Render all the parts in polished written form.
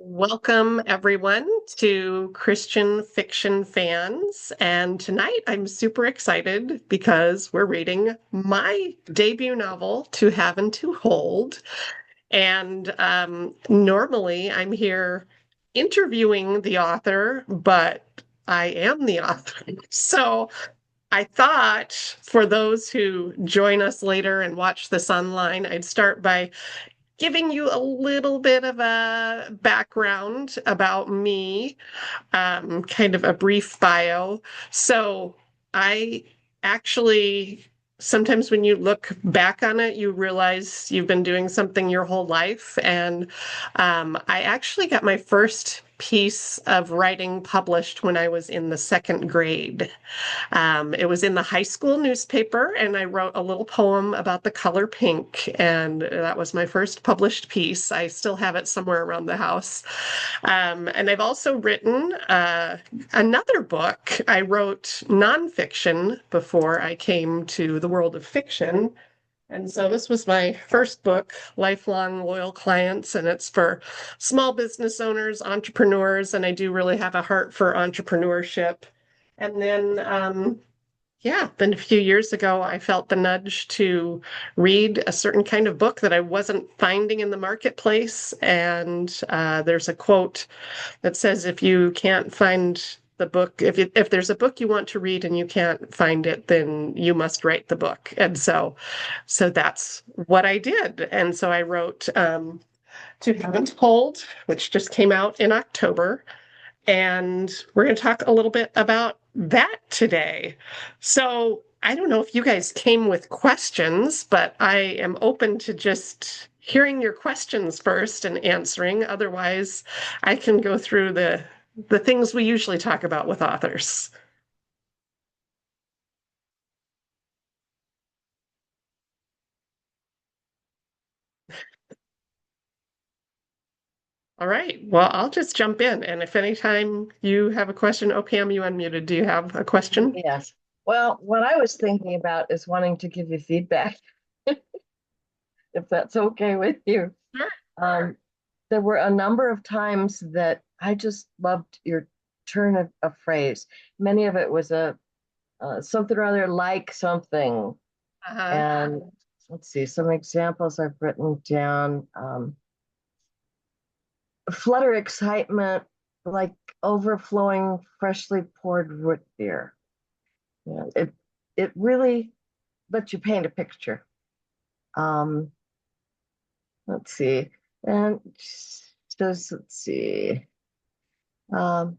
Welcome, everyone, to Christian Fiction Fans. And tonight I'm super excited because we're reading my debut novel, To Have and to Hold. And normally I'm here interviewing the author, but I am the author. So I thought for those who join us later and watch this online, I'd start by giving you a little bit of a background about me, kind of a brief bio. So I actually, sometimes when you look back on it, you realize you've been doing something your whole life. And I actually got my first piece of writing published when I was in the second grade. It was in the high school newspaper, and I wrote a little poem about the color pink, and that was my first published piece. I still have it somewhere around the house. And I've also written another book. I wrote nonfiction before I came to the world of fiction. And so this was my first book, Lifelong Loyal Clients, and it's for small business owners, entrepreneurs, and I do really have a heart for entrepreneurship. And then a few years ago, I felt the nudge to read a certain kind of book that I wasn't finding in the marketplace. And there's a quote that says, if you can't find the book, if there's a book you want to read and you can't find it, then you must write the book. And so that's what I did. And so I wrote To Haven't Hold, which just came out in October. And we're going to talk a little bit about that today. So I don't know if you guys came with questions, but I am open to just hearing your questions first and answering. Otherwise, I can go through the things we usually talk about with authors. All right. Well, I'll just jump in. And if anytime you have a question, oh, Pam, you unmuted. Do you have a question? Yes. Well, what I was thinking about is wanting to give you feedback, if that's okay with you. Sure. Um, there were a number of times that I just loved your turn of phrase. Many of it was a something or other like something. Uh-huh. And let's see, some examples I've written down. Flutter excitement, like overflowing freshly poured root beer. Yeah, it really lets you paint a picture. Um, let's see. And just let's see. Um,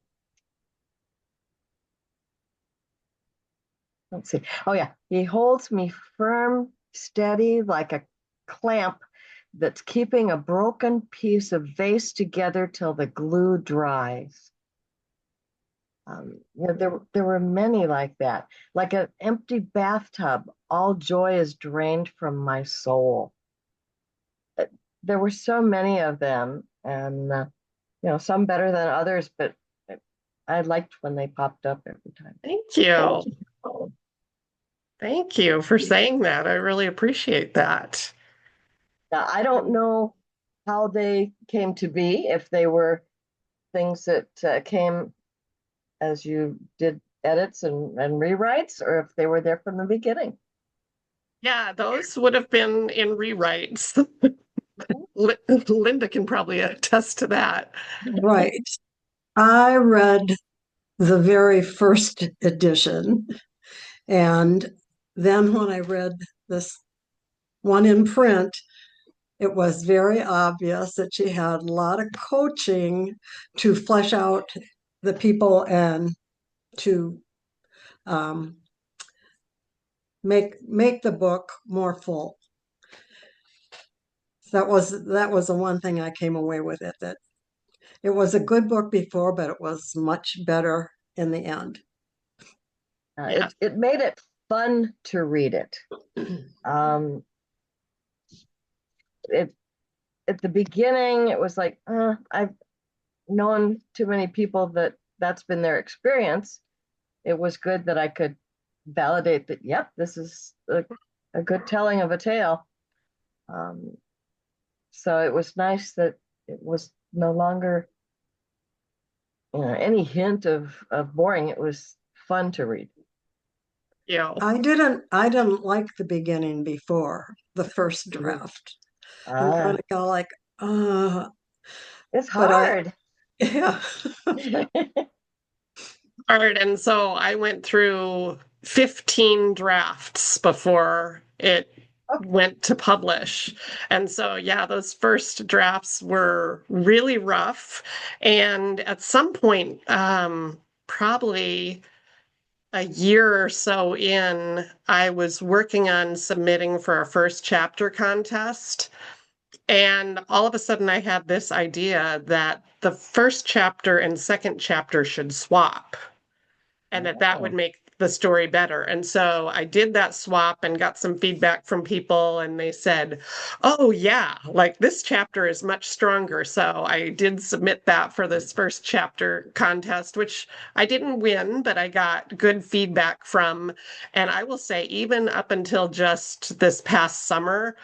let's see. Oh yeah, he holds me firm, steady, like a clamp that's keeping a broken piece of vase together till the glue dries. There were many like that, like an empty bathtub. All joy is drained from my soul. Uh, There were so many of them, and some better than others, but I liked when they popped up every time. Thank you. Thank you for saying that. I really appreciate that. Now, I don't know how they came to be, if they were things that came as you did edits and rewrites, or if they were there from the beginning. Yeah, those would have been in rewrites. Linda can probably attest to that. Right. I read the very first edition, and then when I read this one in print, it was very obvious that she had a lot of coaching to flesh out the people and to um, make the book more full. That was the one thing I came away with it, that it was a good book before, but it was much better in the end. Yeah. It made it fun to read it. Um, it at the beginning, it was like, I've known too many people that's been their experience. It was good that I could validate that, yep, this is a good telling of a tale. Um, so it was nice that it was no longer, any hint of boring. It was fun to read. You know, I didn't like the beginning before the first Mhm. draft. I'm kind Ah, of go like, uh, it's but hard. yeah. hard. And so I went through 15 drafts before it went to publish. And so, yeah, those first drafts were really rough. And at some point, probably a year or so in, I was working on submitting for a first chapter contest. And all of a sudden, I had this idea that the first chapter and second chapter should swap and that would Oh, make the story better. And so I did that swap and got some feedback from people, and they said, "Oh, yeah, like this chapter is much stronger." So I did submit that for this first chapter contest, which I didn't win, but I got good feedback from. And I will say, even up until just this past summer,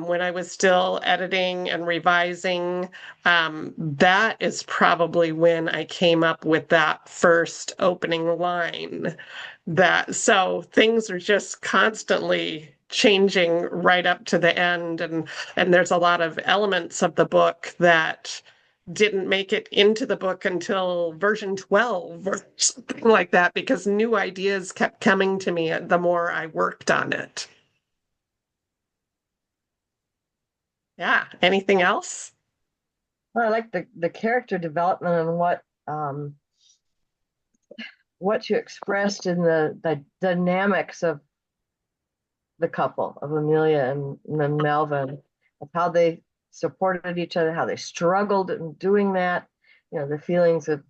when I was still editing and revising, that is probably when I came up with that first opening line. That so things are just constantly changing right up to the end, and there's a lot of elements of the book that didn't make it into the book until version 12 or something like that because new ideas kept coming to me the more I worked on it. Yeah. Anything else? well, I like the character development and what you expressed in the dynamics of the couple of Amelia and Melvin, of how they supported each other, how they struggled in doing that. The feelings of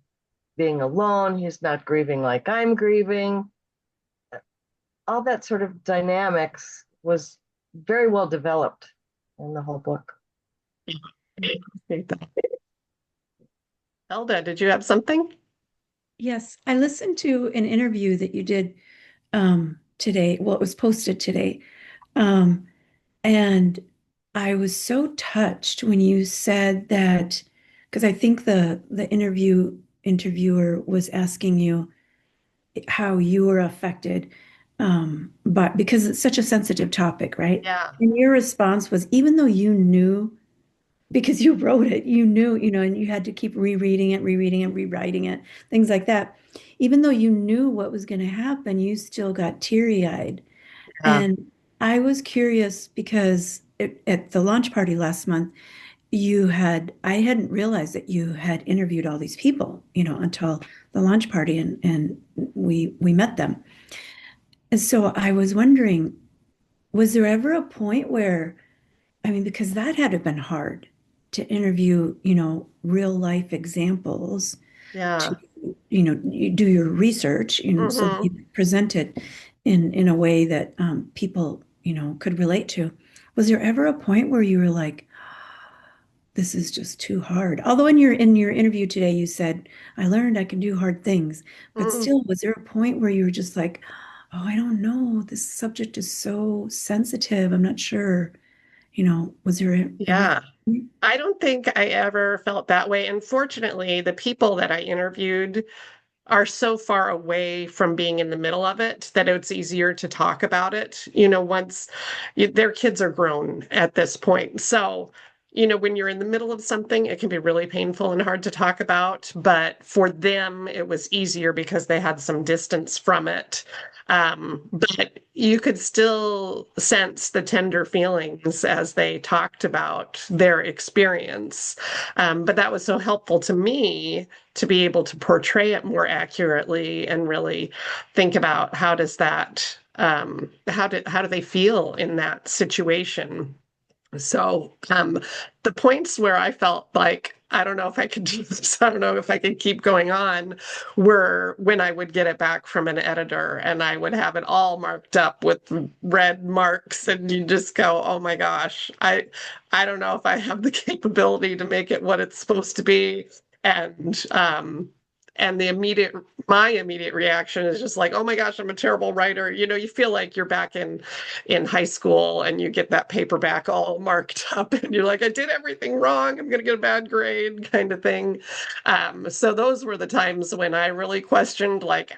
being alone. He's not grieving like I'm grieving. All that sort of dynamics was very well developed in the whole book. Elda, did you have something? Yes, I listened to an interview that you did today. Well, it was posted today. Um, and I was so touched when you said that, because I think the interviewer was asking you how you were affected, but because it's such a sensitive topic, right? Yeah. And your response was, even though you knew, because you wrote it, you knew, and you had to keep rereading it, rewriting it, things like that. Even though you knew what was going to happen, you still got teary-eyed. Yeah. And I was curious because at the launch party last month, I hadn't realized that you had interviewed all these people, until the launch party and we met them. And so I was wondering, was there ever a point where, I mean, because that had to have been hard to interview, real life examples to, Yeah. you do your research, so that you Hmm. could present it in a way that people, could relate to. Was there ever a point where you were like, this is just too hard? Although in your interview today, you said, I learned I can do hard things, but Hmm. still, was there a point where you were just like, oh, I don't know, this subject is so sensitive. I'm not sure, was there ever Yeah. I don't think I ever felt that way. And fortunately, the people that I interviewed are so far away from being in the middle of it that it's easier to talk about it. Once their kids are grown at this point. So, when you're in the middle of something, it can be really painful and hard to talk about. But for them, it was easier because they had some distance from it. But you could still sense the tender feelings as they talked about their experience. But that was so helpful to me to be able to portray it more accurately and really think about how do they feel in that situation. So the points where I felt like I don't know if I could do this, I don't know if I could keep going on, were when I would get it back from an editor and I would have it all marked up with red marks, and you just go, oh my gosh, I don't know if I have the capability to make it what it's supposed to be. And and my immediate reaction is just like, oh my gosh, I'm a terrible writer. You feel like you're back in high school and you get that paperback all marked up and you're like, I did everything wrong. I'm gonna get a bad grade kind of thing. So those were the times when I really questioned, like,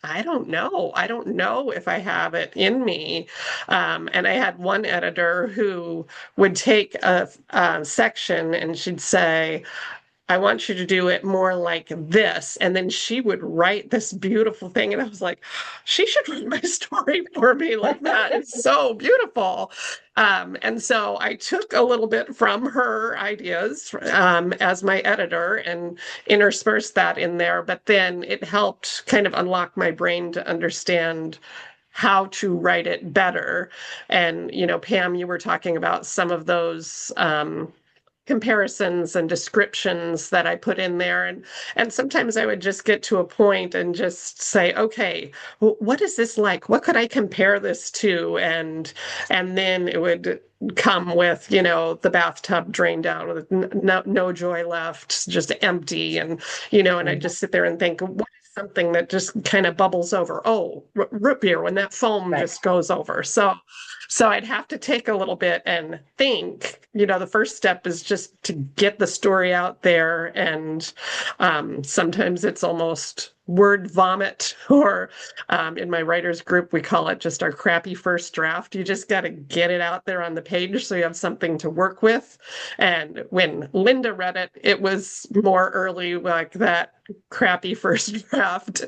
I don't know. I don't know if I have it in me. And I had one editor who would take a section and she'd say, I want you to do it more like this. And then she would write this beautiful thing. And I was like, she should write my story for me like that. It's so beautiful. And so I took a little bit from her ideas as my editor and interspersed that in there. But then it helped kind of unlock my brain to understand how to write it better. And, Pam, you were talking about some of those comparisons and descriptions that I put in there. And sometimes I would just get to a point and just say, okay, what is this like? What could I compare this to? And then it would come with, the bathtub drained down with no joy left, just empty. And I just sit there and think, what is something that just kind of bubbles over? Oh, root beer, when that foam just goes over. So I'd have to take a little bit and think. The first step is just to get the story out there. And sometimes it's almost word vomit, or in my writers group, we call it just our crappy first draft. You just got to get it out there on the page so you have something to work with. And when Linda read it, it was more early, like that crappy first draft,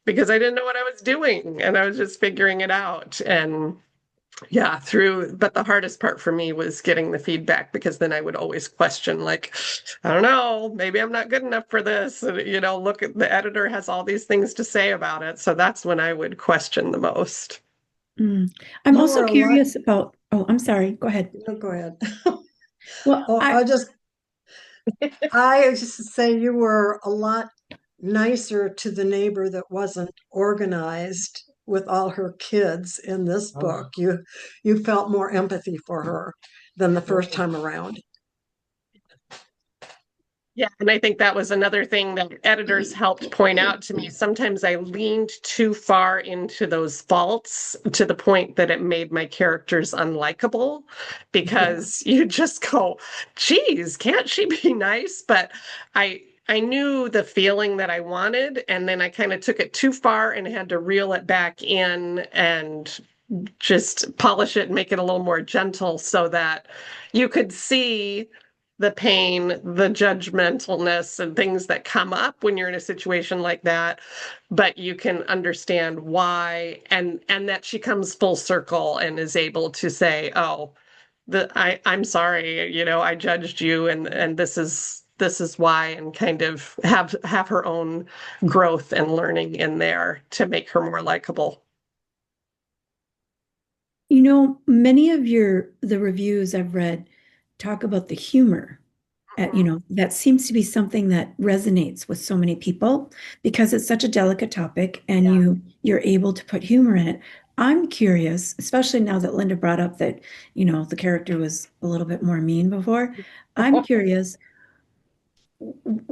because I didn't know what I was doing and I was just figuring it out. And yeah, but the hardest part for me was getting the feedback, because then I would always question, like, I don't know, maybe I'm not good enough for this. And, look, at the editor has all these things to say about it. So that's when I would question the most. I'm You also were a lot. curious about, I'm sorry, go ahead. No, go ahead. Well, Oh, I just say you were a lot nicer to the neighbor that wasn't organized with all her kids in this book. You felt more empathy for her than the first time around. Yeah, and I think that was another thing that editors helped point out to me. Sometimes I leaned too far into those faults to the point that it made my characters unlikable, because you just go, geez, can't she be nice? But I knew the feeling that I wanted, and then I kind of took it too far and had to reel it back in and just polish it and make it a little more gentle so that you could see the pain, the judgmentalness, and things that come up when you're in a situation like that, but you can understand why, and that she comes full circle and is able to say, oh, I'm sorry, I judged you, and this is why, and kind of have her own growth and learning in there to make her more likable. Many of the reviews I've read talk about the humor. That seems to be something that resonates with so many people because it's such a delicate topic, and you're able to put humor in it. I'm curious, especially now that Linda brought up that, the character was a little bit more mean before. I'm curious,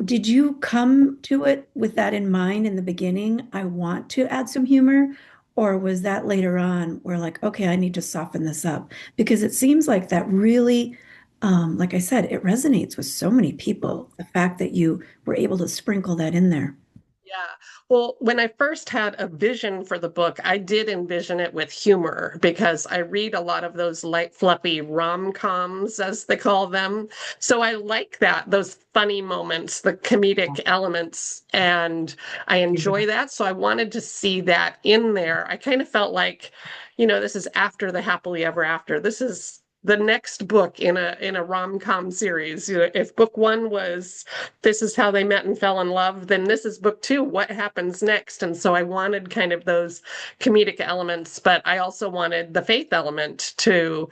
did you come to it with that in mind in the beginning? I want to add some humor, or was that later on where, like, okay, I need to soften this up? Because it seems like that really, like I said, it resonates with so many people, the fact that you were able to sprinkle that in there. Yeah. Well, when I first had a vision for the book, I did envision it with humor, because I read a lot of those light, fluffy rom-coms, as they call them. So I like that, those funny moments, the comedic elements, and I enjoy that. So I wanted to see that in there. I kind of felt like, this is after the happily ever after. This is the next book in a rom-com series. If book one was this is how they met and fell in love, then this is book two. What happens next? And so I wanted kind of those comedic elements, but I also wanted the faith element to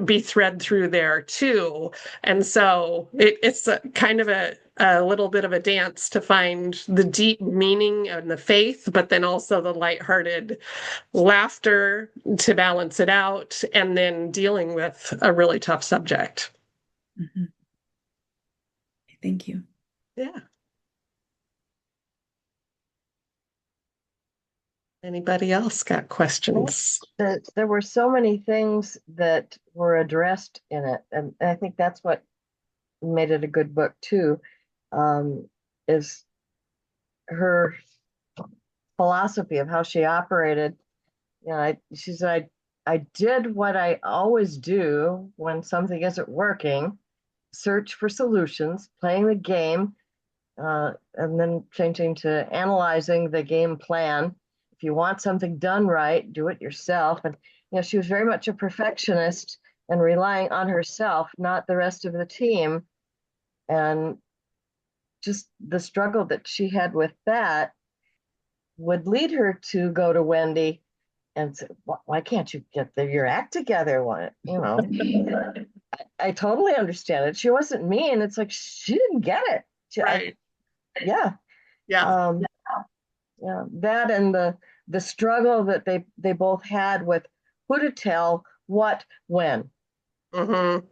be thread through there too. And so it's kind of a little bit of a dance to find the deep meaning and the faith, but then also the lighthearted laughter to balance it out, and then dealing with a really tough subject. Mm-hmm. Thank you. Yeah. Anybody else got questions? There were so many things that were addressed in it, and I think that's what made it a good book too, is her philosophy of how she operated. She said, I did what I always do when something isn't working, search for solutions, playing the game, and then changing to analyzing the game plan. If you want something done right, do it yourself. And she was very much a perfectionist and relying on herself, not the rest of the team. And just the struggle that she had with that would lead her to go to Wendy and say, why can't you get your act together? I totally understand it. She wasn't mean. It's like she didn't get it. Right. Yeah. Yeah. Yeah. That and the struggle that they both had with who to tell what when. Mm-hmm.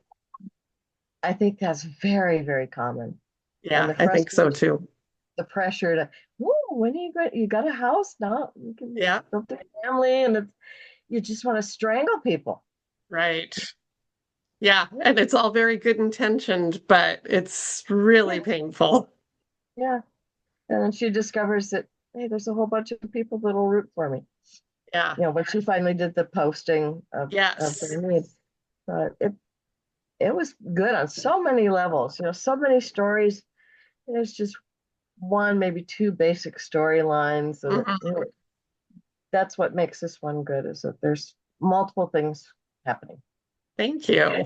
I think that's very, very common. And Yeah, I think so too. the pressure to, whoa, when you got a house now, you can Yeah, build a family, and you just want to strangle people. right. Yeah, and it's all very good intentioned, but it's really Yeah. painful. Yeah. And then she discovers that, hey, there's a whole bunch of people that'll root for me. Yeah. When she finally did the posting of Yes. their needs. It was good on so many levels, so many stories. There's just one, maybe two basic storylines, and Mhm. that's what makes this one good, is that there's multiple things happening. Thank you.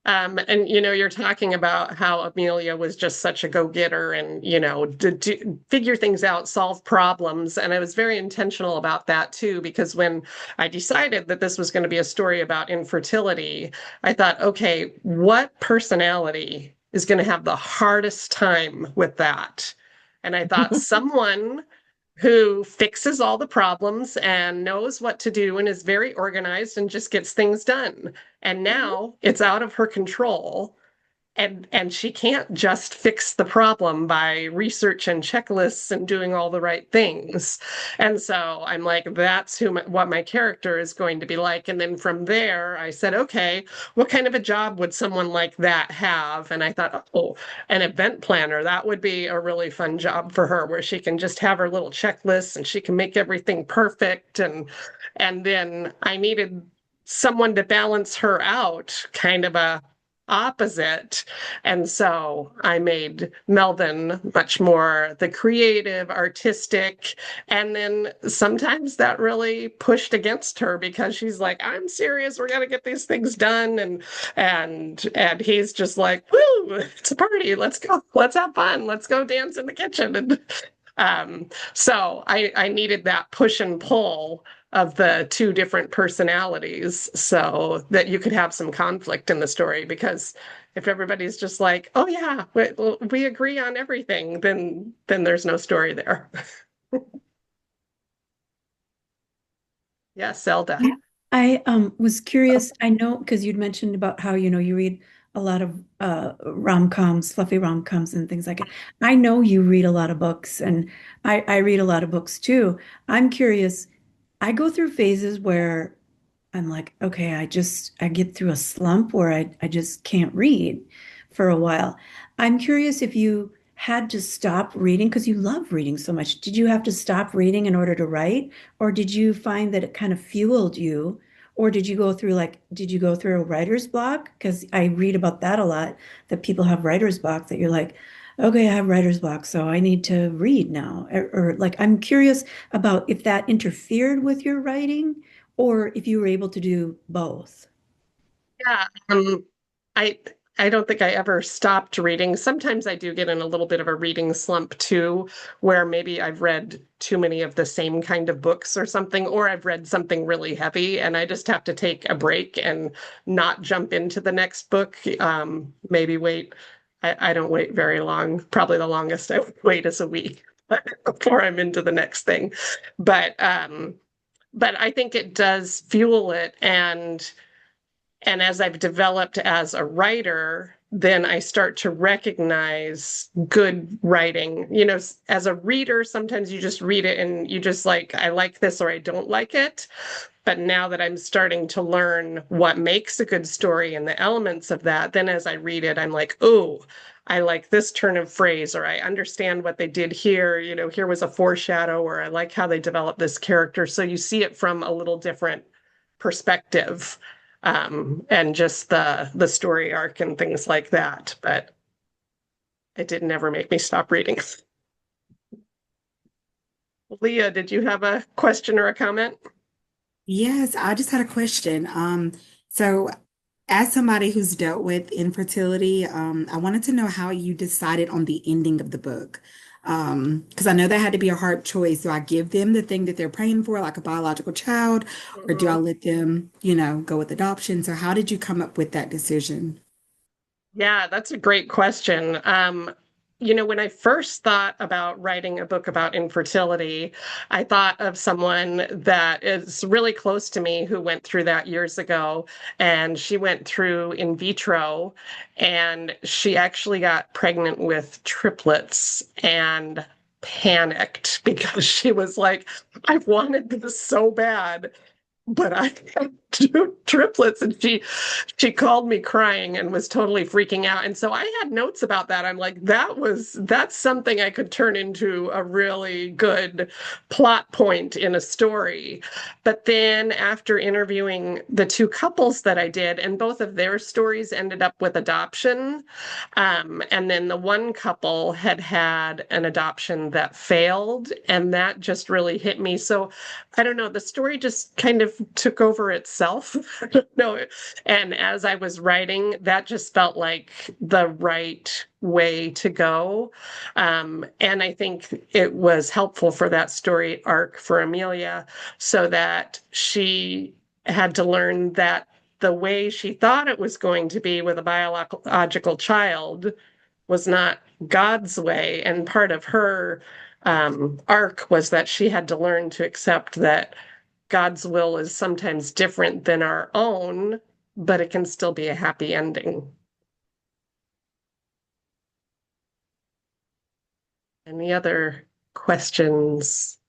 And you're talking about how Amelia was just such a go-getter and, to figure things out, solve problems. And I was very intentional about that too, because when I decided that this was going to be a story about infertility, I thought, okay, what personality is going to have the hardest time with that? And I thought someone who fixes all the problems and knows what to do and is very organized and just gets things done. And now it's out of her control. And she can't just fix the problem by research and checklists and doing all the right things. And so I'm like, that's what my character is going to be like. And then from there, I said, okay, what kind of a job would someone like that have? And I thought, oh, an event planner, that would be a really fun job for her, where she can just have her little checklists and she can make everything perfect. And then I needed someone to balance her out, kind of a opposite. And so I made Melvin much more the creative, artistic. And then sometimes that really pushed against her, because she's like, I'm serious, we're gonna get these things done. And he's just like, woo, it's a party. Let's go. Let's have fun. Let's go dance in the kitchen. And so I needed that push and pull of the two different personalities so that you could have some conflict in the story. Because if everybody's just like, oh yeah, we agree on everything, then there's no story there. Yeah, Zelda. Yeah, I was curious. I know because you'd mentioned about how, you read a lot of rom-coms, fluffy rom-coms and things like it. I know you read a lot of books, and I read a lot of books too. I'm curious. I go through phases where I'm like, okay, I get through a slump where I just can't read for a while. I'm curious if you had to stop reading because you love reading so much. Did you have to stop reading in order to write, or did you find that it kind of fueled you? Or did you go through a writer's block? Because I read about that a lot, that people have writer's block, that you're like, okay, I have writer's block, so I need to read now. Or like, I'm curious about if that interfered with your writing or if you were able to do both. Yeah. I I don't think I ever stopped reading. Sometimes I do get in a little bit of a reading slump too, where maybe I've read too many of the same kind of books or something, or I've read something really heavy and I just have to take a break and not jump into the next book. Maybe wait. I don't wait very long. Probably the longest I would wait is a week before I'm into the next thing. But I think it does fuel it. And as I've developed as a writer, then I start to recognize good writing. You know, as a reader, sometimes you just read it and you just like, I like this or I don't like it. But now that I'm starting to learn what makes a good story and the elements of that, then as I read it, I'm like, oh, I like this turn of phrase, or I understand what they did here. You know, here was a foreshadow, or I like how they developed this character. So you see it from a little different perspective, and just the story arc and things like that. But it did never make me stop reading. Leah, did you have a question or a comment? Yes, I just had a question. So as somebody who's dealt with infertility, I wanted to know how you decided on the ending of the book. Because I know that had to be a hard choice. Do I give them the thing that they're praying for, like a biological child, or do I Mhm. let them, go with adoption? So how did you come up with that decision? Yeah, that's a great question. You know, when I first thought about writing a book about infertility, I thought of someone that is really close to me who went through that years ago. And she went through in vitro and she actually got pregnant with triplets and panicked because she was like, I've wanted this so bad, but I had two triplets, and she called me crying and was totally freaking out. And so I had notes about that. I'm like, that's something I could turn into a really good plot point in a story. But then after interviewing the two couples that I did, and both of their stories ended up with adoption, and then the one couple had had an adoption that failed, and that just really hit me. So I don't know, the story just kind of took over itself. I don't know. And as I was writing, that just felt like the right way to go. And I think it was helpful for that story arc for Amelia so that she had to learn that the way she thought it was going to be with a biological child was not God's way. And part of her arc was that she had to learn to accept that God's will is sometimes different than our own, but it can still be a happy ending. Any other questions?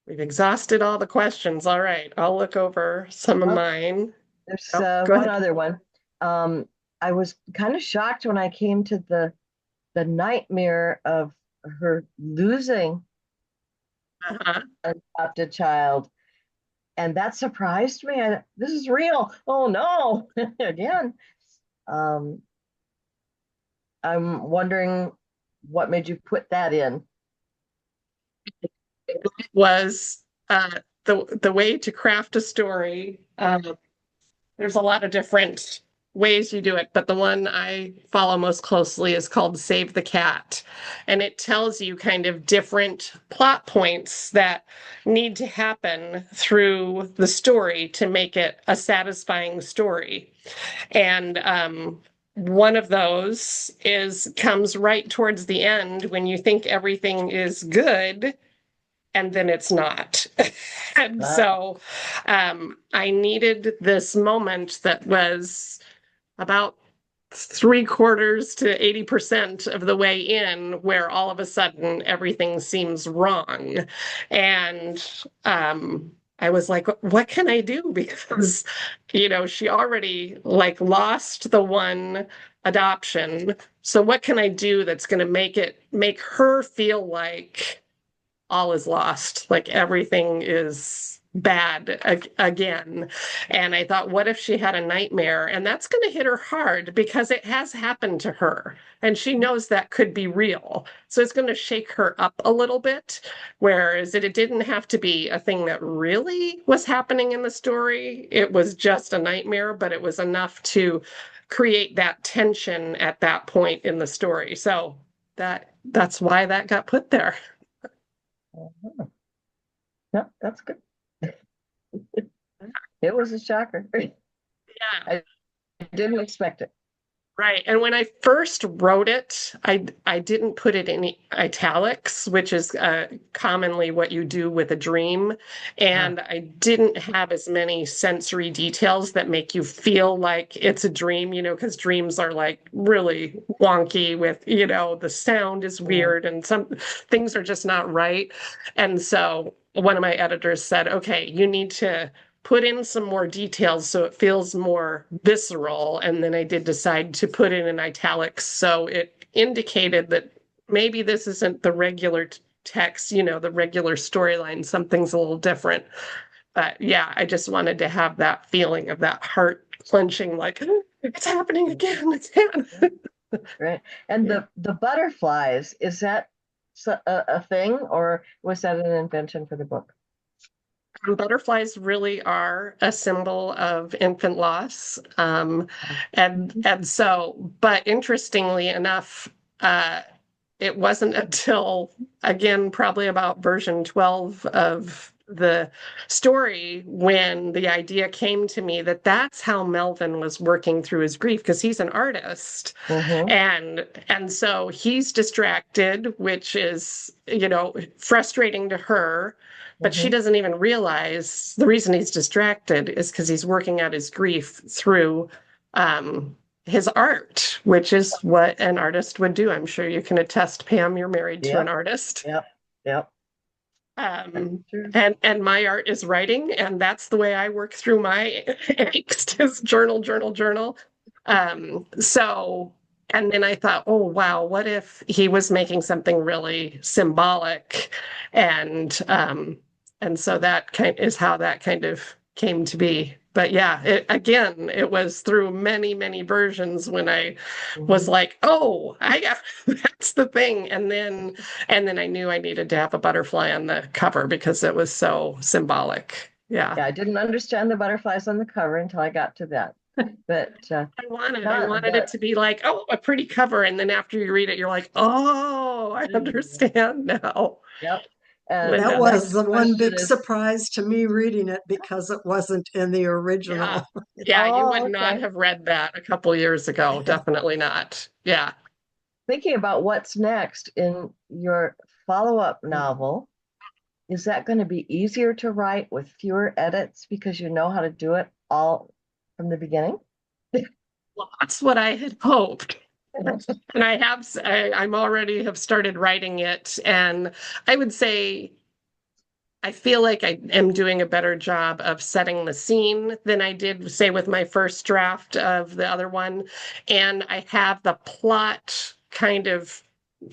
We've exhausted all the questions. All right, I'll look over some of Well, mine. there's Oh, go one ahead. other one. I was kind of shocked when I came to the nightmare of her losing Uh-huh. an adopted child, and that surprised me. This is real. Oh no, again. Um, I'm wondering what made you put that in. Was the way to craft a story. There's a lot of different ways you do it, but the one I follow most closely is called Save the Cat. And it tells you kind of different plot points that need to happen through the story to make it a satisfying story. And one of those is comes right towards the end when you think everything is good and then it's not. And Uh, so I needed this moment that was about 3/4 to 80% of the way in, where all of a sudden everything seems wrong. And I was like, what can I do? Because, she already like lost the one adoption. So what can I do that's going to make her feel like all is lost, like everything is bad again. And I thought, what if she had a nightmare? And that's going to hit her hard because it has happened to her. And she knows that could be real. So it's going to shake her up a little bit. Whereas it didn't have to be a thing that really was happening in the story. It was just a nightmare, but it was enough to create that tension at that point in the story. So that's why that got put there. no, that's good. It was a shocker. Yeah. I didn't expect it. Right. And when I first wrote it, I didn't put it in italics, which is commonly what you do with a dream. Uh, And I didn't have as many sensory details that make you feel like it's a dream, because dreams are like really wonky with, the sound is yeah. weird and some things are just not right. And so one of my editors said, okay, you need to put in some more details so it feels more visceral. And then I did decide to put it in italics. So it indicated that maybe this isn't the regular text, the regular storyline. Something's a little different. But yeah, I just wanted to have that feeling of that heart clenching, like, it's happening again. It's happening. Right. And Yeah. the butterflies, is that a thing, or was that an invention for the book? Butterflies really are a symbol of infant loss. And so, but interestingly enough, uh, it wasn't until, again, probably about version 12 of the story when the idea came to me that that's how Melvin was working through his grief because he's an artist. Mm-hmm. And so he's distracted, which is, frustrating to her, but she Mm-hmm. doesn't even realize the reason he's distracted is because he's working out his grief through his art, which is what an artist would do. I'm sure you can attest, Pam, you're married to an Yep. artist. Yep. Yep. That's Um, true. and my art is writing, and that's the way I work through my angst is journal, journal, journal. So, and then I thought, oh wow, what if he was making something really symbolic, and so that kind is how that kind of came to be. But yeah, again, it was through many, many versions when I was Mm-hmm. like, oh, that's the thing. And then I knew I needed to have a butterfly on the cover because it was so symbolic. Yeah. Yeah, I didn't understand the butterflies on the cover until I got to that. But I wanted it the to be like, oh, a pretty cover. And then after you read it, you're like, oh, I understand now, yep. And That the Linda. was next the one question big is, surprise to me reading it because it wasn't in the Yeah. original. Yeah, you oh, would not okay. have read that a couple years ago. Definitely not. Yeah. Thinking about what's next in your follow-up novel, is that going to be easier to write with fewer edits because you know how to do it all from the beginning? Well, that's what I had hoped. And I'm already have started writing it. And I would say I feel like I am doing a better job of setting the scene than I did, say, with my first draft of the other one. And I have the plot kind of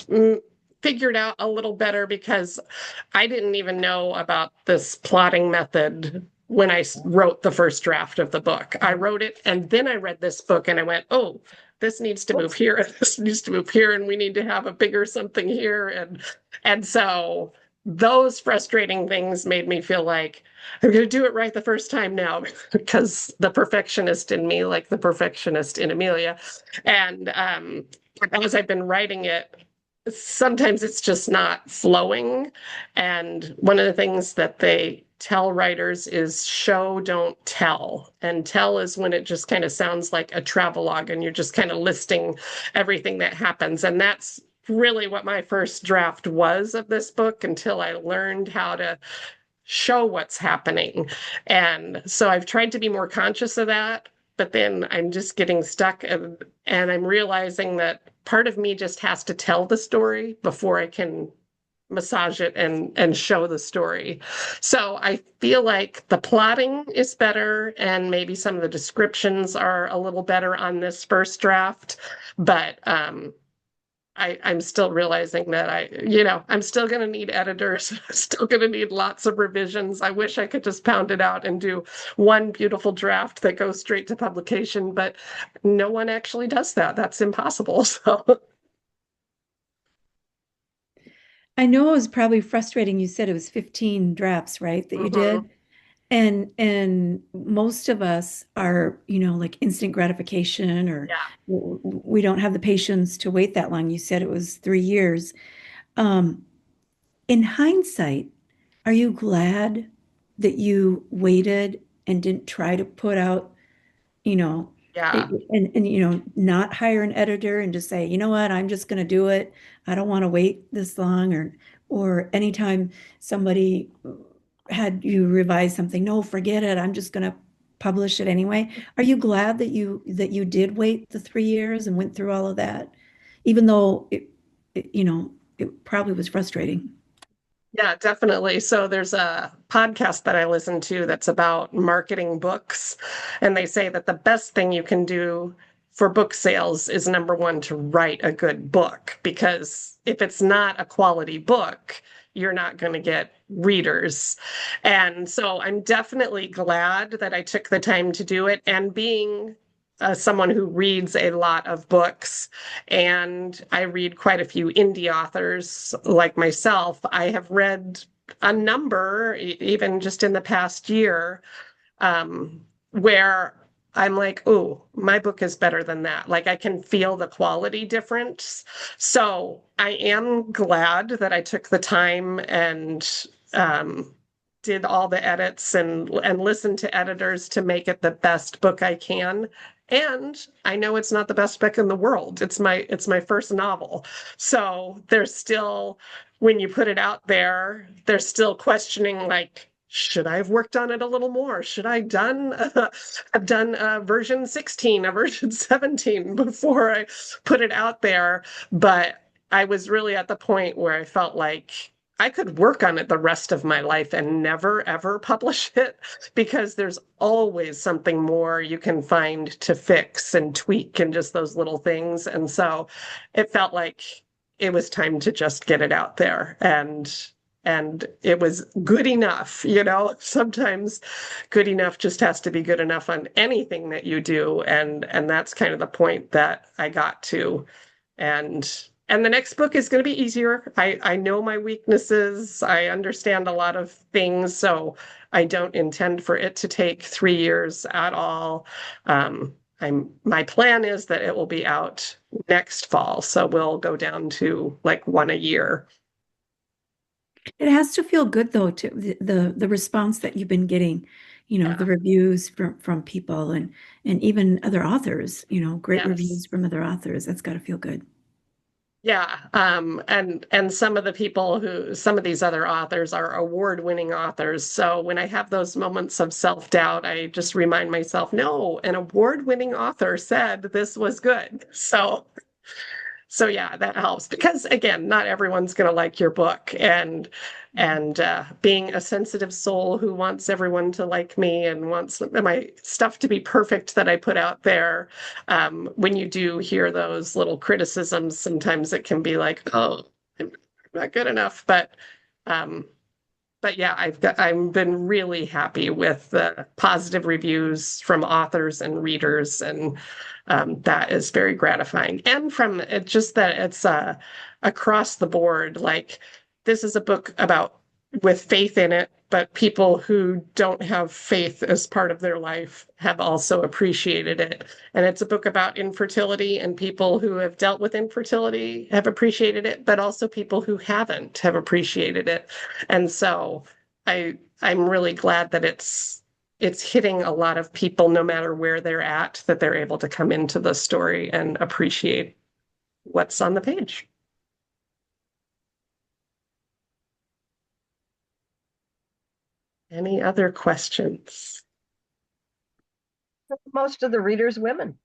mm, figured out a little better because I didn't even know about this plotting method when I wrote the first draft of the book. I wrote it and then I read this book and I went, oh, this needs to move Whoops. here and this needs to move here and we need to have a bigger something here. And so those frustrating things made me feel like I'm going to do it right the first time now because the perfectionist in me, like the perfectionist in Amelia. And as I've been writing it, sometimes it's just not flowing. And one of the things that they tell writers is show, don't tell. And tell is when it just kind of sounds like a travelogue and you're just kind of listing everything that happens. And that's really what my first draft was of this book until I learned how to show what's happening. And so I've tried to be more conscious of that, but then I'm just getting stuck and I'm realizing that part of me just has to tell the story before I can massage it and show the story. So I feel like the plotting is better and maybe some of the descriptions are a little better on this first draft, but I'm still realizing that I'm still going to need editors, still going to need lots of revisions. I wish I could just pound it out and do one beautiful draft that goes straight to publication, but no one actually does that. That's impossible. So, I know it was probably frustrating. You said it was 15 drafts, right, that you mhm. did. And most of us are, like instant gratification, or Yeah. we don't have the patience to wait that long. You said it was 3 years. Um, in hindsight, are you glad that you waited and didn't try to put out, you know, Yeah. And not hire an editor and just say, you know what, I'm just going to do it. I don't want to wait this long, or anytime somebody had you revise something, no, forget it. I'm just going to publish it anyway. Are you glad that you did wait the 3 years and went through all of that, even though it probably was frustrating? Yeah, definitely. So there's a podcast that I listen to that's about marketing books, and they say that the best thing you can do for book sales is number one, to write a good book, because if it's not a quality book, you're not going to get readers. And so I'm definitely glad that I took the time to do it. And being someone who reads a lot of books, and I read quite a few indie authors like myself. I have read a number, even just in the past year, where I'm like, oh, my book is better than that. Like I can feel the quality difference. So I am glad that I took the time and did all the edits and listened to editors to make it the best book I can. And I know it's not the best book in the world. It's my first novel. So there's still, when you put it out there, there's still questioning like, should I have worked on it a little more? Should I have done a version 16, a version 17 before I put it out there? But I was really at the point where I felt like I could work on it the rest of my life and never ever publish it, because there's always something more you can find to fix and tweak and just those little things. And so it felt like it was time to just get it out there, and it was good enough. Sometimes good enough just has to be good enough on anything that you do, and that's kind of the point that I got to. And the next book is going to be easier. I know my weaknesses. I understand a lot of things, so I don't intend for it to take 3 years at all. My plan is that it will be out next fall, so we'll go down to like one a year. It has to feel good though, to the response that you've been getting, the Yeah. reviews from people, and even other authors, great Yes. reviews from other authors. That's got to feel good. Yeah, and some of these other authors are award-winning authors. So when I have those moments of self-doubt, I just remind myself, no, an award-winning author said this was good. So yeah, that helps, because again, not everyone's going to like your book, and being a sensitive soul who wants everyone to like me and wants my stuff to be perfect that I put out there. When you do hear those little criticisms, sometimes it can be like, oh, I'm not good enough. Um, but yeah, I've been really happy with the positive reviews from authors and readers, and that is very gratifying. And from it, just that it's across the board. Like, this is a book about, with faith in it, but people who don't have faith as part of their life have also appreciated it. And it's a book about infertility, and people who have dealt with infertility have appreciated it, but also people who haven't have appreciated it. And so I'm really glad that it's hitting a lot of people, no matter where they're at, that they're able to come into the story and appreciate what's on the page. Any other questions? Most of the readers women.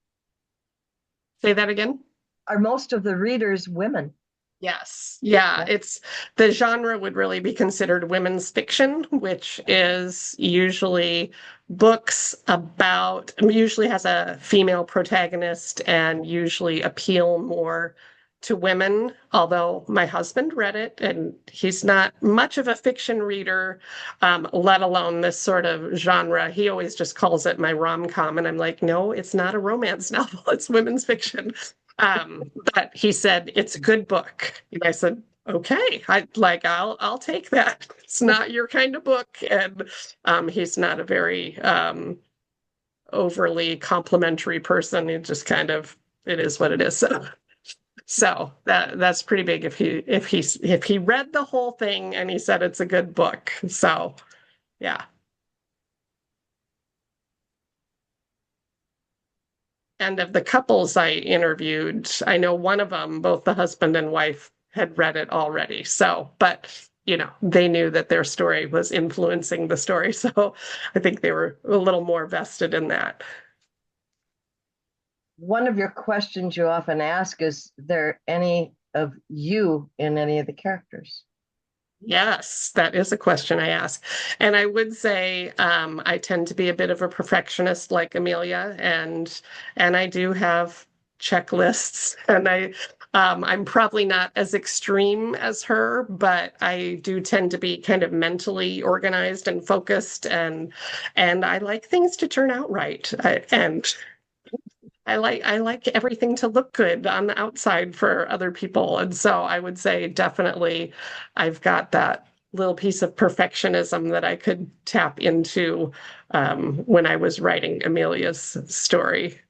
Say that again. Are most of the readers women? Yes. Yeah, Yeah. it's the genre would really be considered women's fiction, which is usually books about, usually has a female protagonist and usually appeal more to women. Although my husband read it and he's not much of a fiction reader, let alone this sort of genre. He always just calls it my rom-com. And I'm like, no, it's not a romance novel, it's women's fiction. But he said it's a good book. And I said, okay, I'll take that. It's not your kind of book. And he's not a very overly complimentary person. He just kind of, it is what it is. So that's pretty big if he read the whole thing and he said it's a good book. So yeah. And of the couples I interviewed, I know one of them, both the husband and wife, had read it already. So, but they knew that their story was influencing the story. So I think they were a little more vested in that. One of your questions you often ask is there any of you in any of the characters? Yes, that is a question I ask. And I would say I tend to be a bit of a perfectionist like Amelia, and I do have checklists, and I'm probably not as extreme as her, but I do tend to be kind of mentally organized and focused, and I like things to turn out right. And I like everything to look good on the outside for other people. And so I would say definitely I've got that little piece of perfectionism that I could tap into when I was writing Amelia's story.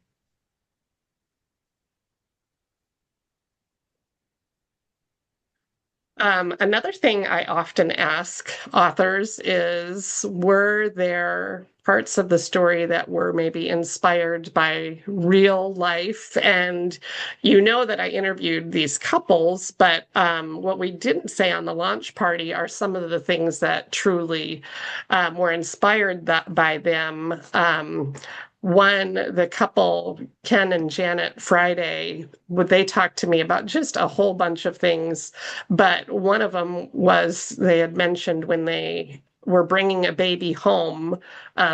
Another thing I often ask authors is, were there parts of the story that were maybe inspired by real life? And that I interviewed these couples, but what we didn't say on the launch party are some of the things that truly were inspired by them. One, the couple, Ken and Janet Friday, would they talk to me about just a whole bunch of things, but one of them was they had mentioned when they were bringing a baby home,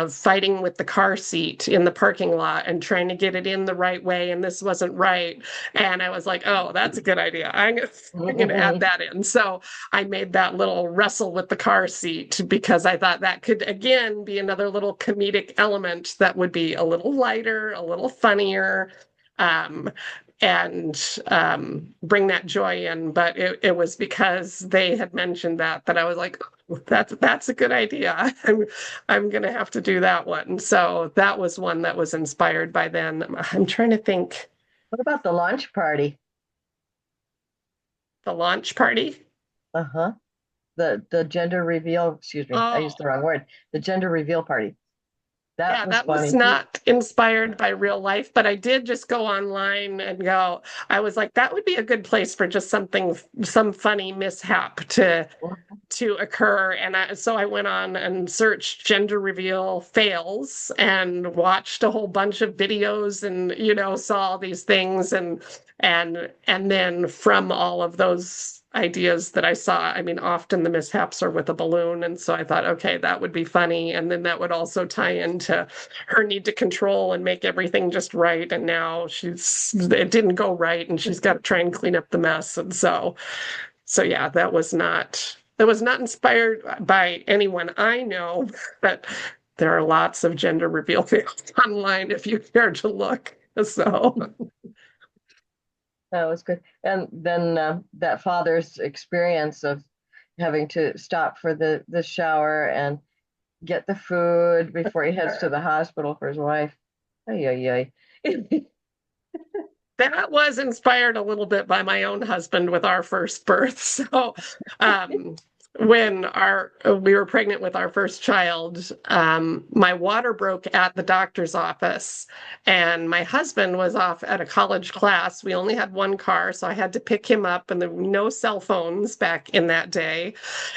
fighting with the car seat in the parking lot and trying to get it in the right way, and this wasn't right. And I was like, oh, that's a good idea. I'm going to add that in. So I made that little wrestle with the car seat because I thought that could, again, be another little comedic element that would be a little lighter, a little funnier. Um, and bring that joy in. But it was because they had mentioned that I was like, oh, that's a good idea. I'm gonna have to do that one. So that was one that was inspired by then. I'm trying to think. What about the launch party? The launch party. Uh-huh. The gender reveal, excuse me, I Oh, used the wrong word. The gender reveal party. That yeah, was that was funny. not inspired by real life, but I did just go online and go, I was like, that would be a good place for just some funny mishap to occur. And so I went on and searched gender reveal fails and watched a whole bunch of videos and, saw all these things. And then from all of those ideas that I saw, I mean, often the mishaps are with a balloon. And so I thought, okay, that would be funny. And then that would also tie into her need to control and make everything just right. And now it didn't go right and she's got to try and clean up the mess. And so yeah, that was not inspired by anyone I know, but there are lots of gender reveal fails online if you care to look. So That was good. And then that father's experience of having to stop for the shower and get the food before he heads to the hospital for his wife. Ay, ay, ay. that was inspired a little bit by my own husband with our first birth. So, um, when we were pregnant with our first child, my water broke at the doctor's office, and my husband was off at a college class. We only had one car, so I had to pick him up, and there were no cell phones back in that day,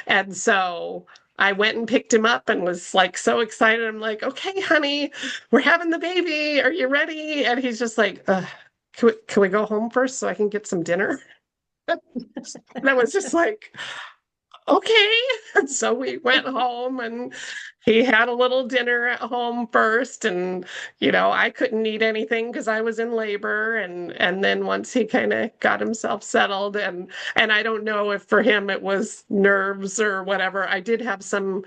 and so. I went and picked him up and was like so excited. I'm like, okay, honey, we're having the baby. Are you ready? And he's just like, can we go home first so I can get some dinner? And I was just like, okay. And so we went home and he had a little dinner at home first. And, I couldn't eat anything because I was in labor. And then once he kind of got himself settled and I don't know if for him it was nerves or whatever. I did have some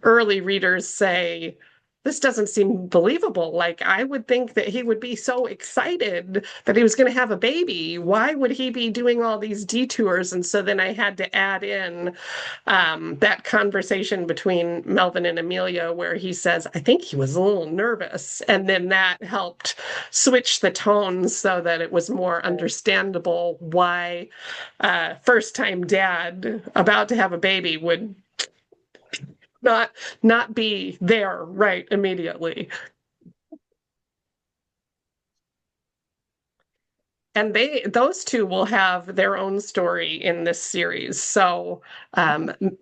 early readers say, this doesn't seem believable. Like, I would think that he would be so excited that he was going to have a baby. Why would he be doing all these detours? And so then I had to add in that conversation between Melvin and Amelia, where he says, I think he was a little nervous. And then that helped switch the tone so that it was more understandable why first time dad about to have a baby would not not be there right immediately. And those two will have their own story in this series. So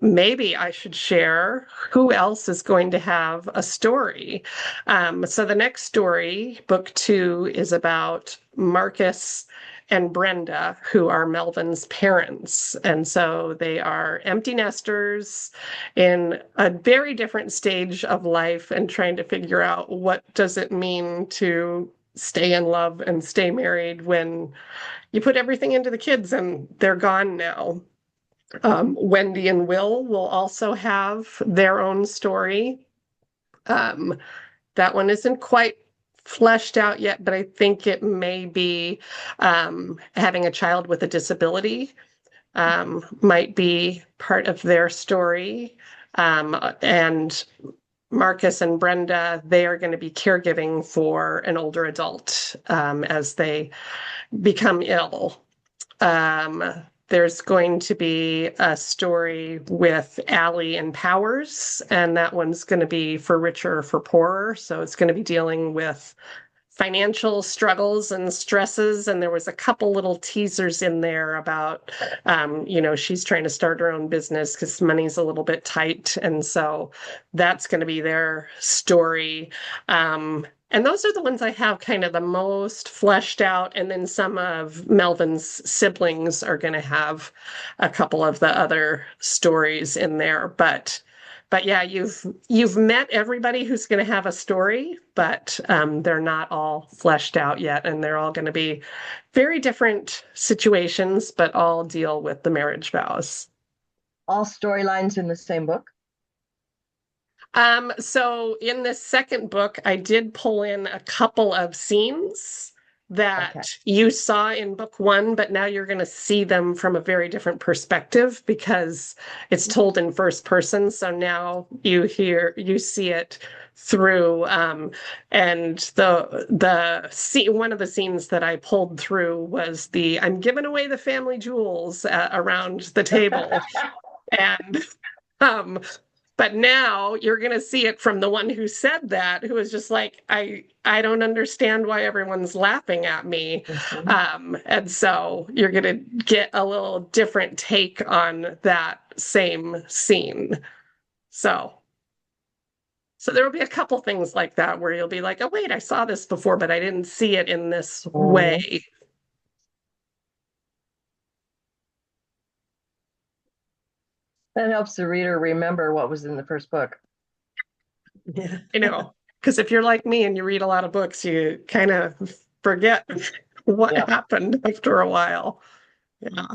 maybe I should share who else is going to have a story. So the next story, book two, is about Marcus and Brenda, who are Melvin's parents. And so they are empty nesters in a very different stage of life and trying to figure out what does it mean to stay in love and stay married when you put everything into the kids and they're gone now. Wendy and will also have their own story. Um, that one isn't quite fleshed out yet, but I think it may be having a child with a disability might be part of their story. And Marcus and Brenda, they are going to be caregiving for an older adult as they become ill. Um, there's going to be a story with Allie and Powers, and that one's going to be for richer or for poorer. So it's going to be dealing with financial struggles and stresses. And there was a couple little teasers in there about, she's trying to start her own business because money's a little bit tight. And so that's going to be their story. And those are the ones I have kind of the most fleshed out. And then some of Melvin's siblings are going to have a couple of the other stories in there. But yeah, you've met everybody who's going to have a story, but they're not all fleshed out yet, and they're all going to be very different situations, but all deal with the marriage vows. All storylines in the same book? So in this second book, I did pull in a couple of scenes that Okay. you saw in book one, but now you're going to see them from a very different perspective because it's told in first person. So now you see it through, and one of the scenes that I pulled through was I'm giving away the family jewels around the table. And um, but now you're going to see it from the one who said that, who was just like, I don't understand why everyone's laughing at me. And so you're going to get a little different take on that same scene. So there will be a couple things like that where you'll be like, oh, wait, I saw this before, but I didn't see it in this way. That helps the reader remember what was in the first book. Yeah. I know, because if you're like me and you read a lot of books, you kind of forget what Yep. happened after a while. Yeah.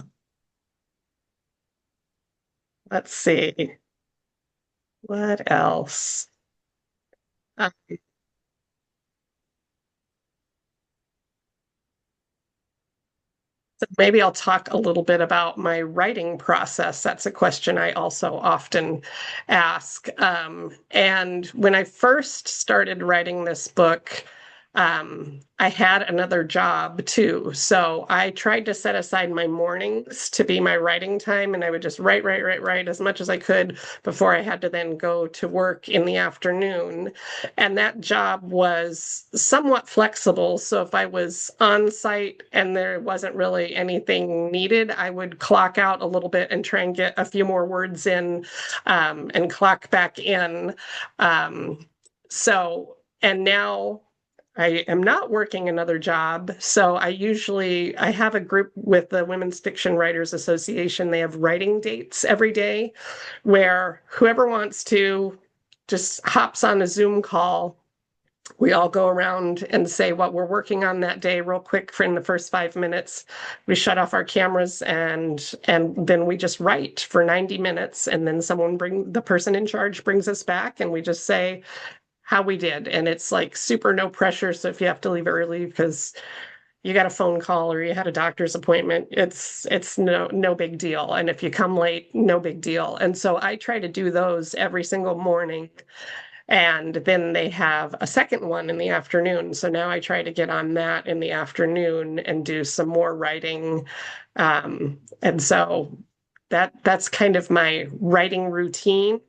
Let's see. What else? Uh, So maybe I'll talk a little bit about my writing process. That's a question I also often ask. And when I first started writing this book, I had another job too. So I tried to set aside my mornings to be my writing time, and I would just write as much as I could before I had to then go to work in the afternoon. And that job was somewhat flexible. So if I was on site and there wasn't really anything needed, I would clock out a little bit and try and get a few more words in and clock back in. And now I am not working another job. So I have a group with the Women's Fiction Writers Association. They have writing dates every day where whoever wants to just hops on a Zoom call. We all go around and say what we're working on that day real quick for in the first 5 minutes. We shut off our cameras and then we just write for 90 minutes. And then the person in charge brings us back and we just say how we did. And it's like super no pressure. So if you have to leave early because you got a phone call or you had a doctor's appointment, it's no big deal. And if you come late, no big deal. And so I try to do those every single morning. And then they have a second one in the afternoon. So now I try to get on that in the afternoon and do some more writing. And so that's kind of my writing routine,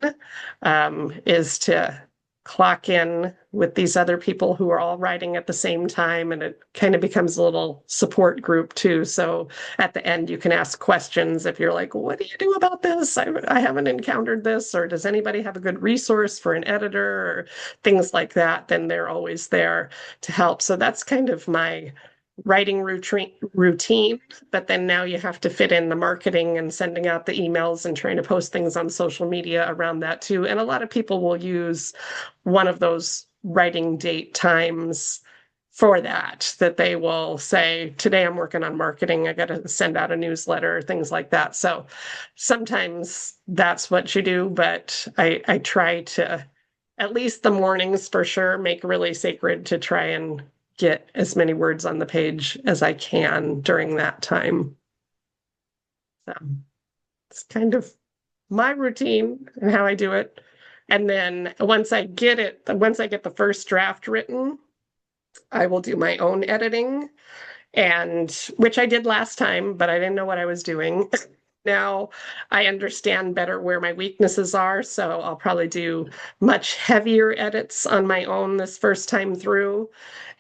is to clock in with these other people who are all writing at the same time, and it kind of becomes a little support group too. So at the end, you can ask questions if you're like, what do you do about this? I haven't encountered this, or does anybody have a good resource for an editor, or things like that? Then they're always there to help. So that's kind of my writing routine, but then now you have to fit in the marketing and sending out the emails and trying to post things on social media around that too. And a lot of people will use one of those writing date times for that they will say, today I'm working on marketing, I got to send out a newsletter, things like that. So sometimes that's what you do, but I try to, at least the mornings for sure, make really sacred to try and get as many words on the page as I can during that time. So it's kind of my routine and how I do it. And then once I get the first draft written, I will do my own editing, and which I did last time, but I didn't know what I was doing. Now I understand better where my weaknesses are, so I'll probably do much heavier edits on my own this first time through.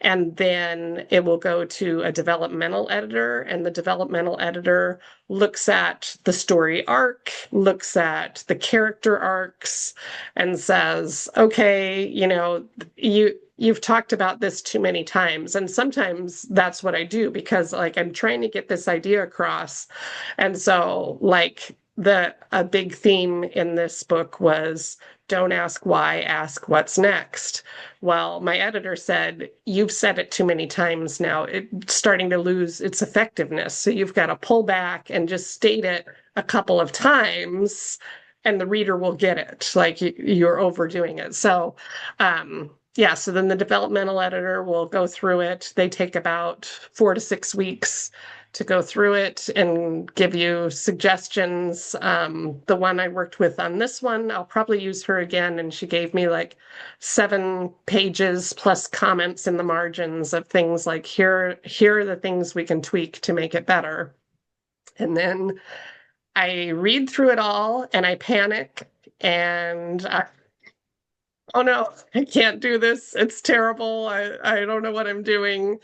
And then it will go to a developmental editor, and the developmental editor looks at the story arc, looks at the character arcs, and says, okay, you've talked about this too many times. And sometimes that's what I do, because like I'm trying to get this idea across. And so like a big theme in this book was, don't ask why, ask what's next. Well, my editor said, you've said it too many times now. It's starting to lose its effectiveness. So you've got to pull back and just state it a couple of times, and the reader will get it. Like you're overdoing it. So, yeah, so then the developmental editor will go through it. They take about 4 to 6 weeks to go through it and give you suggestions. The one I worked with on this one, I'll probably use her again, and she gave me like 7 pages plus comments in the margins of things like, here are the things we can tweak to make it better. And then I read through it all and I panic, and oh no, I can't do this. It's terrible. I don't know what I'm doing.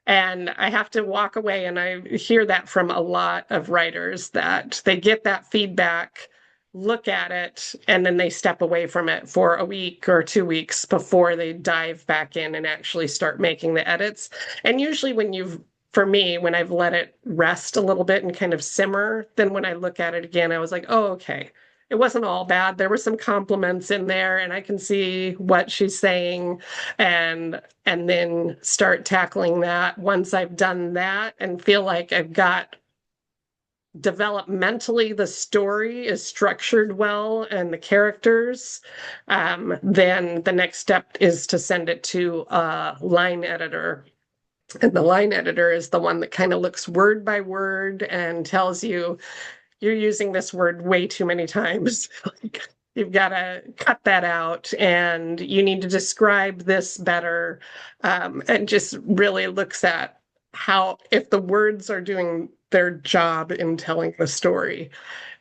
And I have to walk away. And I hear that from a lot of writers, that they get that feedback, look at it, and then they step away from it for a week or 2 weeks before they dive back in and actually start making the edits. And usually for me, when I've let it rest a little bit and kind of simmer, then when I look at it again, I was like, oh, okay. It wasn't all bad. There were some compliments in there, and I can see what she's saying, and then start tackling that once I've done that and feel like I've got developmentally the story is structured well and the characters. Then the next step is to send it to a line editor. And the line editor is the one that kind of looks word by word and tells you, you're using this word way too many times. Like, you've got to cut that out, and you need to describe this better. And just really looks at how, if the words are doing their job in telling the story.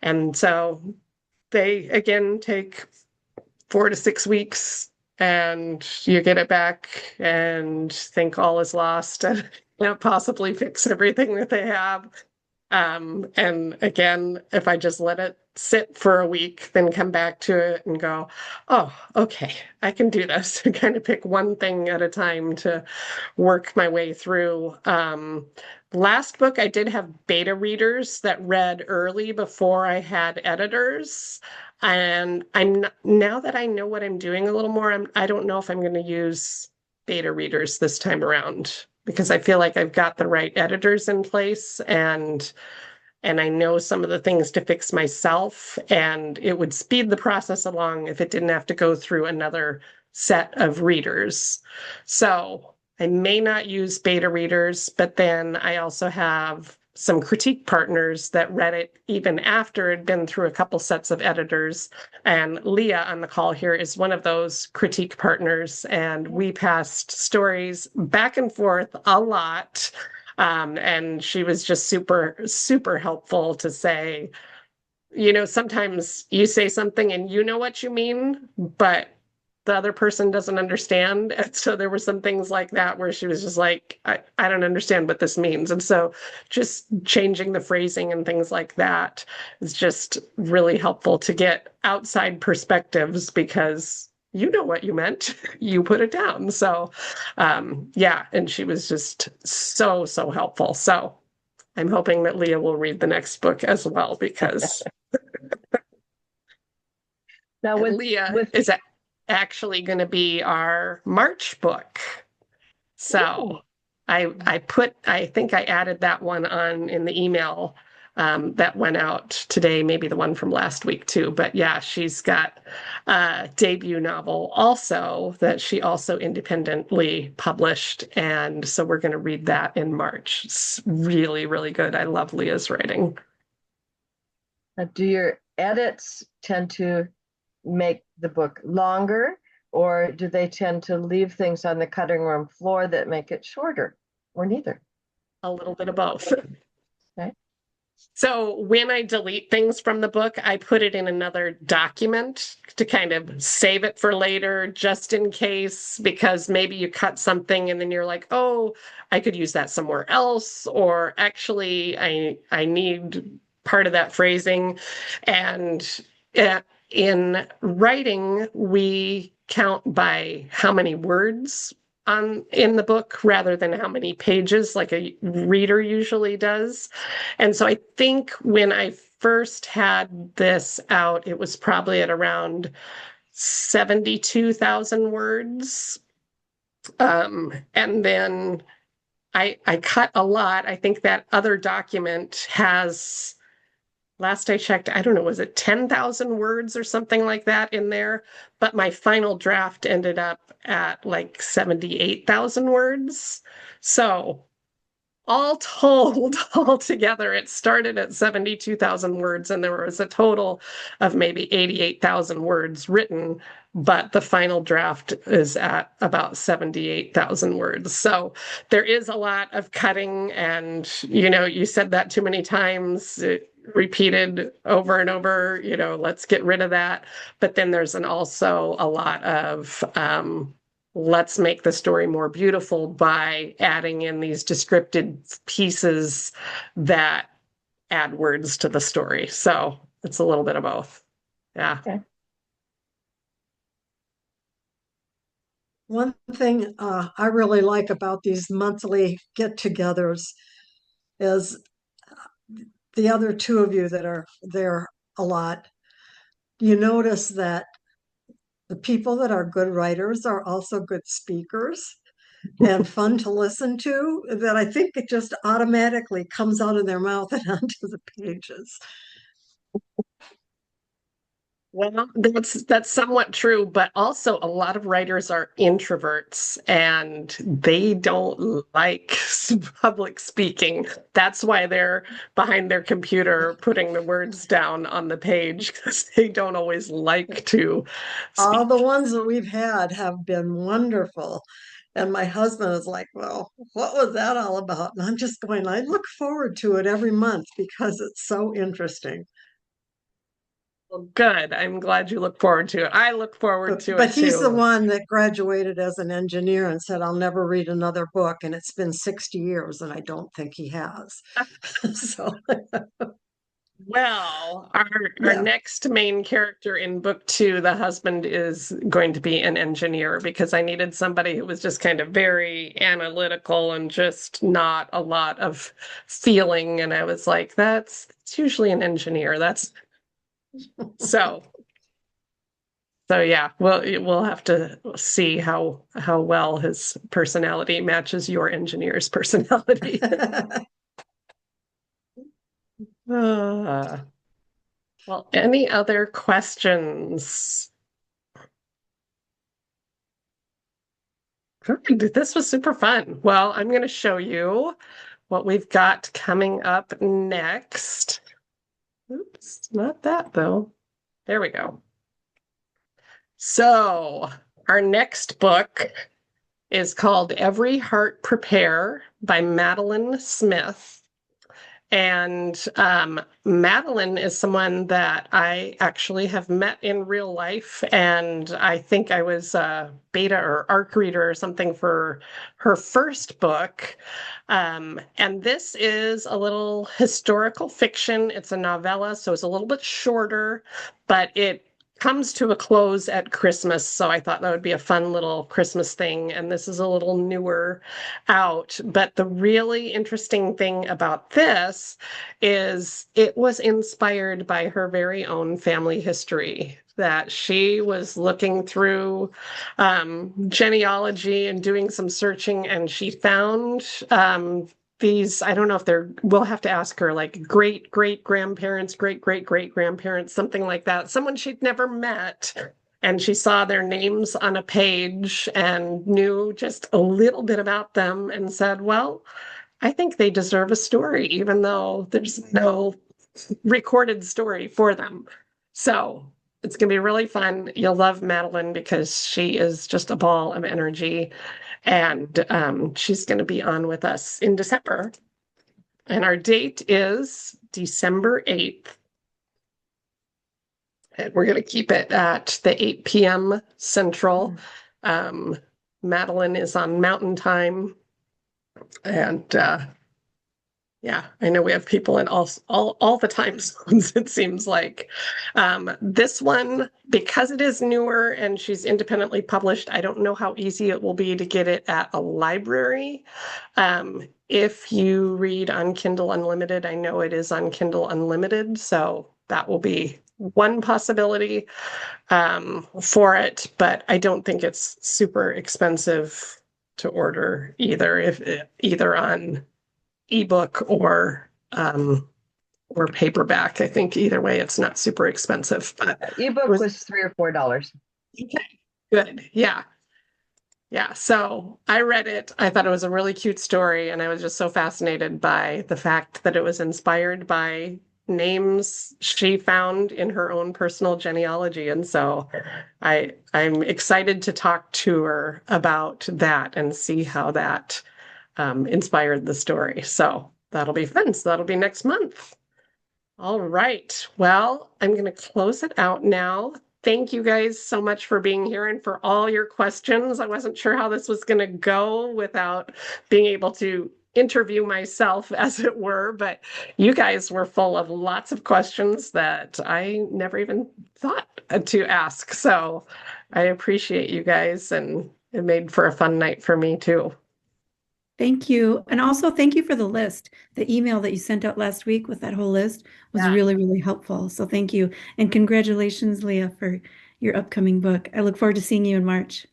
And so they, again, take 4 to 6 weeks, and you get it back and think all is lost and possibly fix everything that they have. And again, if I just let it sit for a week, then come back to it and go, oh, okay, I can do this. And kind of pick one thing at a time to work my way through. Last book, I did have beta readers that read early before I had editors. And now that I know what I'm doing a little more, I don't know if I'm going to use beta readers this time around, because I feel like I've got the right editors in place, and I know some of the things to fix myself, and it would speed the process along if it didn't have to go through another set of readers. So I may not use beta readers, but then I also have some critique partners that read it even after it had been through a couple sets of editors. And Leah on the call here is one of those critique partners. And we passed stories back and forth a lot. And she was just super, super helpful to say, sometimes you say something and you know what you mean, but the other person doesn't understand. And so there were some things like that where she was just like, I don't understand what this means. And so just changing the phrasing and things like that is just really helpful to get outside perspectives because you know what you meant. You put it down. So, yeah, and she was just so, so helpful. So I'm hoping that Leah will read the next book as well because Now Leah with is actually going to be our March book. So ooh, I think I added that one on in the email that went out today, maybe the one from last week too. But yeah, she's got a debut novel also that she also independently published. And so we're going to read that in March. It's really, really good. I love Leah's writing. do your edits tend to make the book longer, or do they tend to leave things on the cutting room floor that make it shorter, or neither? A little bit of both. Okay. So when I delete things from the book, I put it in another document to kind of save it for later, just in case, because maybe you cut something and then you're like, oh, I could use that somewhere else, or actually I need part of that phrasing. And uh, in writing, we count by how many words on in the book rather than how many pages like a reader usually does. And so I think when I first had this out, it was probably at around 72,000 words. And then I cut a lot. I think that other document has, last I checked, I don't know, was it 10,000 words or something like that in there? But my final draft ended up at like 78,000 words. So all told, all together, it started at 72,000 words, and there was a total of maybe 88,000 words written, but the final draft is at about 78,000 words. So there is a lot of cutting, and you said that too many times. It repeated over and over, let's get rid of that. But then there's also a lot of let's make the story more beautiful by adding in these descriptive pieces that add words to the story. So it's a little bit of both. Yeah. Okay. One thing I really like about these monthly get-togethers is the other two of you that are there a lot. You notice that the people that are good writers are also good speakers and fun to listen to, that I think it just automatically comes out of their mouth and onto the pages. Well, that's somewhat true, but also a lot of writers are introverts and they don't like public speaking. That's why they're behind their computer putting the words down on the page because they don't always like to All speak. the ones that we've had have been wonderful. And my husband is like, well, what was that all about? And I'm just going, I look forward to it every month because it's so interesting. Well, good. I'm glad you look forward to it. I look forward to But it he's the too. one that graduated as an engineer and said, I'll never read another book. And it's been 60 years, and I don't think he has. So, Well, our yeah. next main character in book two, the husband is going to be an engineer because I needed somebody who was just kind of very analytical and just not a lot of feeling. And I was like, it's usually an engineer. That's so. So yeah, we'll have to see how well his personality matches your engineer's personality. Uh, well, any other questions? Good. This was super fun. Well, I'm going to show you what we've got coming up next. Oops, not that though. There we go. So, our next book is called Every Heart Prepare by Madeline Smith. And Madeline is someone that I actually have met in real life. And I think I was a beta or ARC reader or something for her first book. And this is a little historical fiction. It's a novella, so it's a little bit shorter, but it comes to a close at Christmas. So I thought that would be a fun little Christmas thing. And this is a little newer out. But the really interesting thing about this is it was inspired by her very own family history. That she was looking through genealogy and doing some searching, and she found these, I don't know if they're, we'll have to ask her, like great great grandparents, great great great grandparents, something like that, someone she'd never met. And she saw their names on a page and knew just a little bit about them and said, well, I think they deserve a story, even though there's no recorded story for them. So it's going to be really fun. You'll love Madeline because she is just a ball of energy. And she's going to be on with us in December. And our date is December 8th. And we're going to keep it at the 8 p.m. Central. Madeline is on Mountain Time. And yeah, I know we have people in all the time zones, it seems like. This one, because it is newer and she's independently published, I don't know how easy it will be to get it at a library. If you read on Kindle Unlimited, I know it is on Kindle Unlimited, so that will be one possibility for it, but I don't think it's super expensive to order either on ebook or paperback. I think either way it's not super expensive. But ebook was $3 or $4. okay, good. Yeah. Yeah. So I read it. I thought it was a really cute story, and I was just so fascinated by the fact that it was inspired by names she found in her own personal genealogy. And so I'm excited to talk to her about that and see how that inspired the story. So that'll be fun. So that'll be next month. All right. Well, I'm going to close it out now. Thank you guys so much for being here and for all your questions. I wasn't sure how this was going to go without being able to interview myself, as it were, but you guys were full of lots of questions that I never even thought to ask. So I appreciate you guys, and it made for a fun night for me too. Thank you. And also thank you for the list. The email that you sent out last week with that whole list was really, really helpful. So thank you. And congratulations, Leah, for your upcoming book. I look forward to seeing you in March.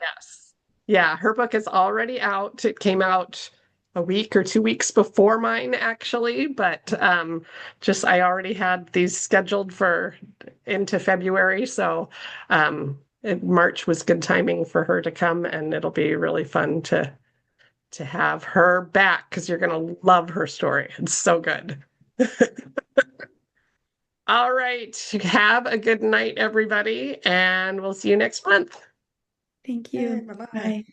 Yes. Yeah, her book is already out. It came out a week or 2 weeks before mine, actually, but just I already had these scheduled for into February. So March was good timing for her to come, and it'll be really fun to have her back because you're going to love her story. It's so good. All right. Have a good night, everybody, and we'll see you next month. Thank you. Bye-bye. Bye.